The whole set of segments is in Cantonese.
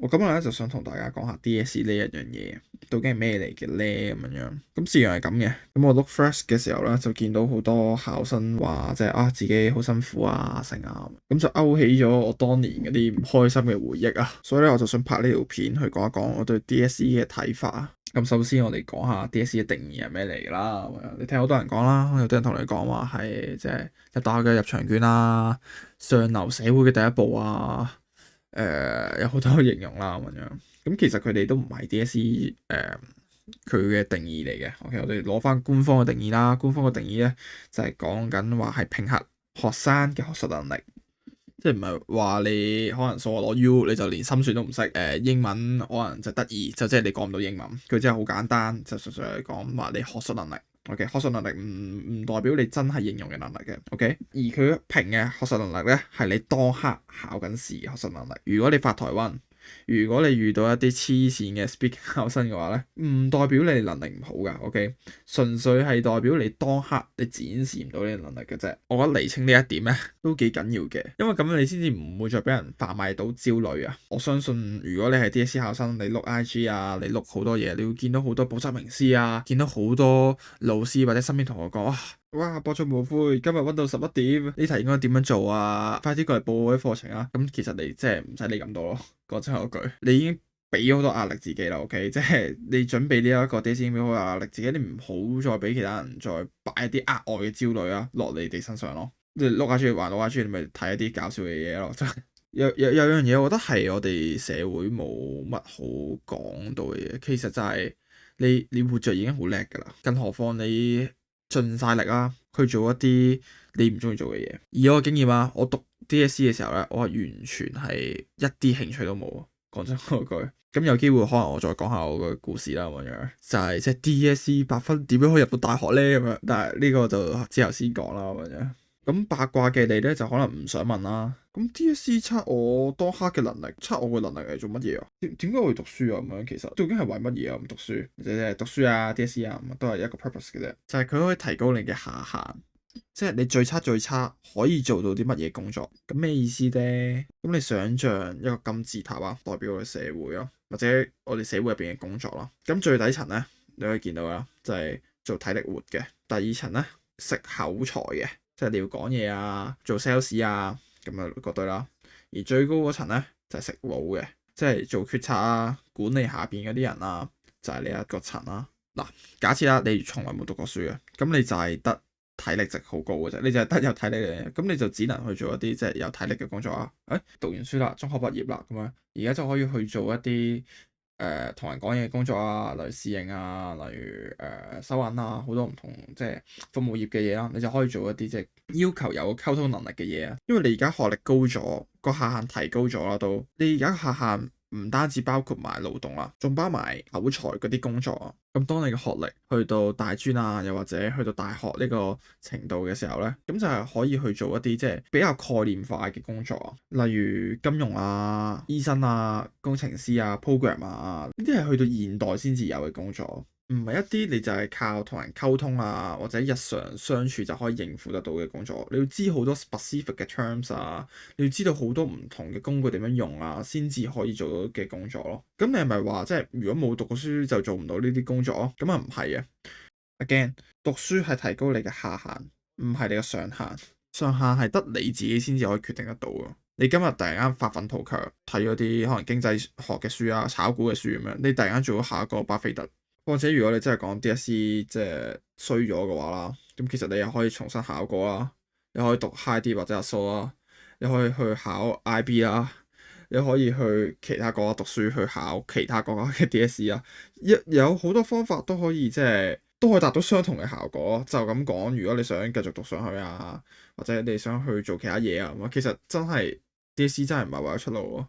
我今日咧就想同大家講下 DSE 呢一樣嘢，究竟係咩嚟嘅咧咁樣。咁事源係咁嘅，咁我 look fresh 嘅時候咧，就見到好多考生話即係自己好辛苦啊成啊，咁就勾起咗我當年嗰啲唔開心嘅回憶啊。所以咧我就想拍呢條片去講一講我對 DSE 嘅睇法啊。咁首先我哋講下 DSE 嘅定義係咩嚟啦。你聽好多人講啦，有啲人同你講話係即係入大學嘅入場券啊，上流社會嘅第一步啊。有好多形容啦咁樣，咁其實佢哋都唔係 DSE 佢嘅定義嚟嘅。OK，我哋攞翻官方嘅定義啦。官方嘅定義咧就係講緊話係評核學生嘅學術能力，即係唔係話你可能數學攞 U 你就連心算都唔識。英文可能就得意，就即係你講唔到英文，佢真係好簡單，就純粹係講話你學術能力。OK，學術能力唔代表你真係應用嘅能力嘅。OK，而佢評嘅學術能力咧係你當刻考緊試嘅學術能力。如果你發台灣，如果你遇到一啲黐線嘅 speaking 考生嘅話咧，唔代表你能力唔好噶。OK，純粹係代表你當刻你展示唔到你嘅能力嘅啫。我覺得釐清呢一點咧都幾緊要嘅，因為咁樣你先至唔會再俾人販賣到焦慮啊。我相信如果你係 DSE 考生，你碌 IG 啊，你碌好多嘢，你會見到好多補習名師啊，見到好多老師或者身邊同學講哇，搏盡無悔，今日溫到11點，呢題應該點樣做啊？快啲過嚟報我啲課程啊！咁其實你即係唔使理咁多咯，講真嗰句，你已經俾咗好多壓力自己啦。OK，即係你準備呢一個 DSE 已經俾好多壓力自己，你唔好再俾其他人再擺一啲額外嘅焦慮啊落你哋身上咯。你碌下書還碌下書，你咪睇一啲搞笑嘅嘢咯。真係有樣嘢，我覺得係我哋社會冇乜好講到嘅嘢，其實就係你活着已經好叻㗎啦，更何況你盡晒力啦，去做一啲你唔中意做嘅嘢。以我嘅經驗啊，我讀 DSE 嘅時候咧，我係完全係一啲興趣都冇啊。講真嗰句，咁有機會可能我再講下我個故事啦咁樣，就係即係 DSE 8分點樣可以入到大學咧咁樣，但係呢個就之後先講啦咁樣。咁八卦嘅你咧就可能唔想問啦。咁 DSE 測我當刻嘅能力，測我嘅能力係做乜嘢啊？點解我要讀書啊？咁樣其實究竟係為乜嘢啊？唔讀書，或者係讀書啊 DSE 啊，都係一個 purpose 嘅啫。就係佢可以提高你嘅下限，即係你最差可以做到啲乜嘢工作？咁咩意思咧？咁你想像一個金字塔啊，代表我哋社會咯，或者我哋社會入邊嘅工作咯。咁最底層咧，你可以見到啦，就係做體力活嘅。第二層咧，食口才嘅。即係你要講嘢啊，做 sales 啊，咁啊嗰堆啦。而最高嗰層咧就係食腦嘅，即係做決策啊，管理下邊嗰啲人啊，就係呢一個層啦。嗱，假設啦，你從來冇讀過書嘅，咁你就係得體力值好高嘅啫，你就係得有體力嘅，咁你就只能去做一啲即係有體力嘅工作啊。讀完書啦，中學畢業啦，咁樣而家就可以去做一啲同人講嘢嘅工作啊，例如侍應啊，例如收銀啊，好多唔同即係服務業嘅嘢啦，你就可以做一啲即係要求有溝通能力嘅嘢啊。因為你而家學歷高咗，個下限提高咗啦，都你而家下限唔單止包括埋勞動啦，仲包埋口才嗰啲工作啊。咁當你嘅學歷去到大專啊，又或者去到大學呢個程度嘅時候咧，咁就係可以去做一啲即係比較概念化嘅工作啊，例如金融啊、醫生啊、工程師啊、program 啊，呢啲係去到現代先至有嘅工作。唔係一啲你就係靠同人溝通啊，或者日常相處就可以應付得到嘅工作。你要知好多 specific 嘅 terms 啊，你要知道好多唔同嘅工具點樣用啊，先至可以做到嘅工作咯。咁你係咪話即係如果冇讀過書就做唔到呢啲工作啊？咁啊唔係啊。Again，讀書係提高你嘅下限，唔係你嘅上限。上限係得你自己先至可以決定得到嘅。你今日突然間發奮圖強，睇嗰啲可能經濟學嘅書啊、炒股嘅書咁樣，你突然間做咗下一個巴菲特。況且如果你真係講 DSE 即係衰咗嘅話啦，咁其實你又可以重新考過啦，你可以讀 high 啲或者阿蘇啦，你可以去考 IB 啦，你可以去其他國家讀書去考其他國家嘅 DSE 啊，有好多方法都可以即係都可以達到相同嘅效果。就咁講，如果你想繼續讀上去啊，或者你想去做其他嘢啊，其實真係 DSE 真係唔係唯一出路喎。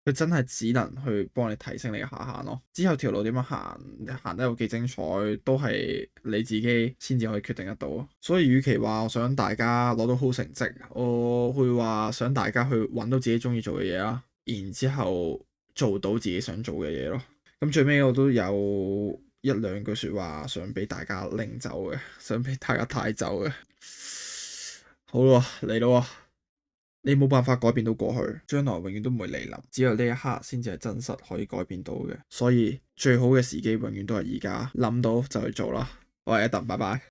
佢真係只能去幫你提升你嘅下限咯。之後條路點樣行，行得有幾精彩，都係你自己先至可以決定得到。所以，與其話我想大家攞到好成績，我會話想大家去揾到自己中意做嘅嘢啦，然之後做到自己想做嘅嘢咯。咁最尾我都有一兩句説話想俾大家拎走嘅，想俾大家帶走嘅。好咯，嚟咯。你冇辦法改變到過去，將來永遠都唔會嚟臨，只有呢一刻先至係真實可以改變到嘅。所以最好嘅時機永遠都係而家，諗到就去做啦。我係 Adam，拜拜。